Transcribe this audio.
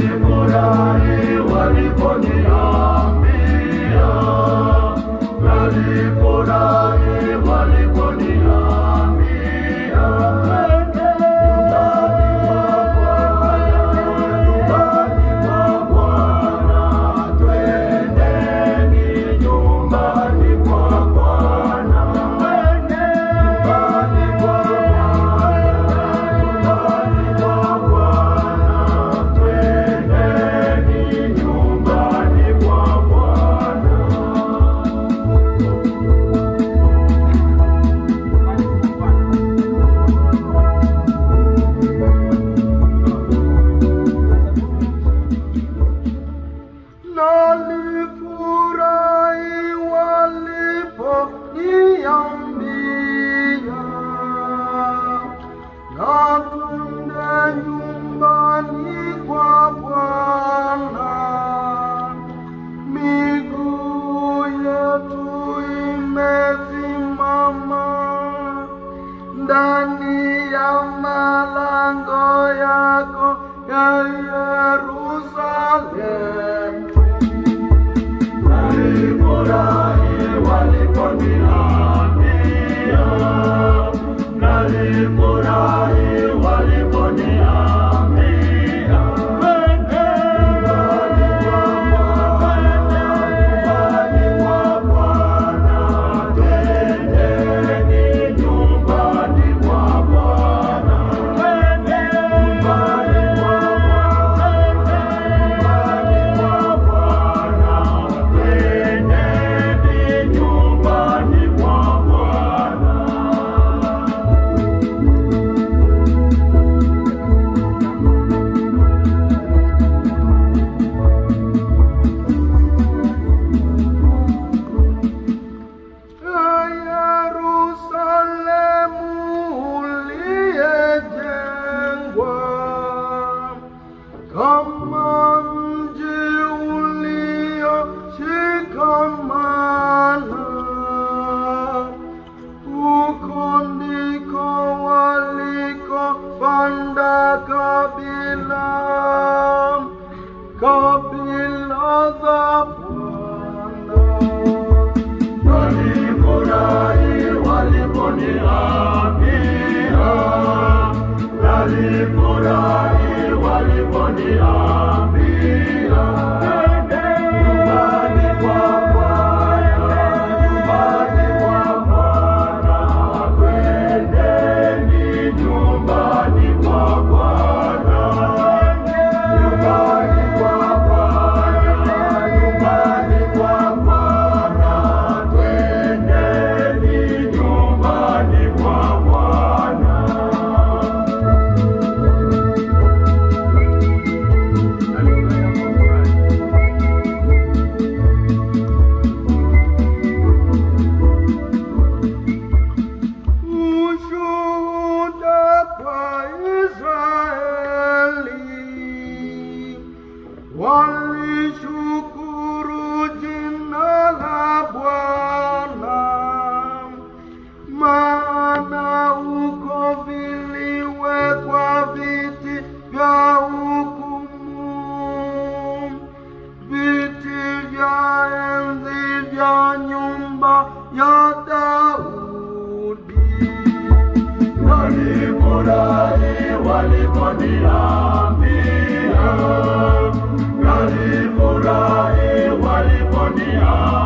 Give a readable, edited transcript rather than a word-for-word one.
Nalifurahi waliponiambia, nalifurahi waliponiambia, nyumbani mwa Bwana, nyumbani mwa Bwana, twendeni nyumbani mwa Bwana, nyumbani mwa Bwana, nyumbani mwa Bwana, twendeni nyumbani mwa Bwana. Nalifurahi waliponiambia, na twende nyumbani kwa Bwana. Miguu yetu imesimama ndani ya malango yako ya Yerusalemu. Nalifurahi waliponiambia, nalifurahi waliponiambia, nyumbani mwa Bwana, nyumbani mwa Bwana, twendeni nyumbani mwa Bwana, nyumbani mwa Bwana, nyumbani mwa Bwana, twendeni nyumbani mwa Bwana. Yerusalemu uliyejengwa kama mji ulioshikamana, huko ndiko walikopanda kabila za Bwana. Nalifurahi waliponiambia, nalifurahi waliponiambia, nyumbani mwa Bwana, nyumbani mwa Bwana, twendeni nyumbani mwa Bwana, nyumbani mwa Bwana, nyumbani mwa Bwana, twendeni nyumbani mwa Bwana. Ushuhuda kwa Israeli, walishukuru jina la Bwana, maana huko viliwekwa viti vya hukumu, viti vya enzi vya nyumba ya Daudi. Nalifurahi waliponiambia, nalifurahi waliponiambia,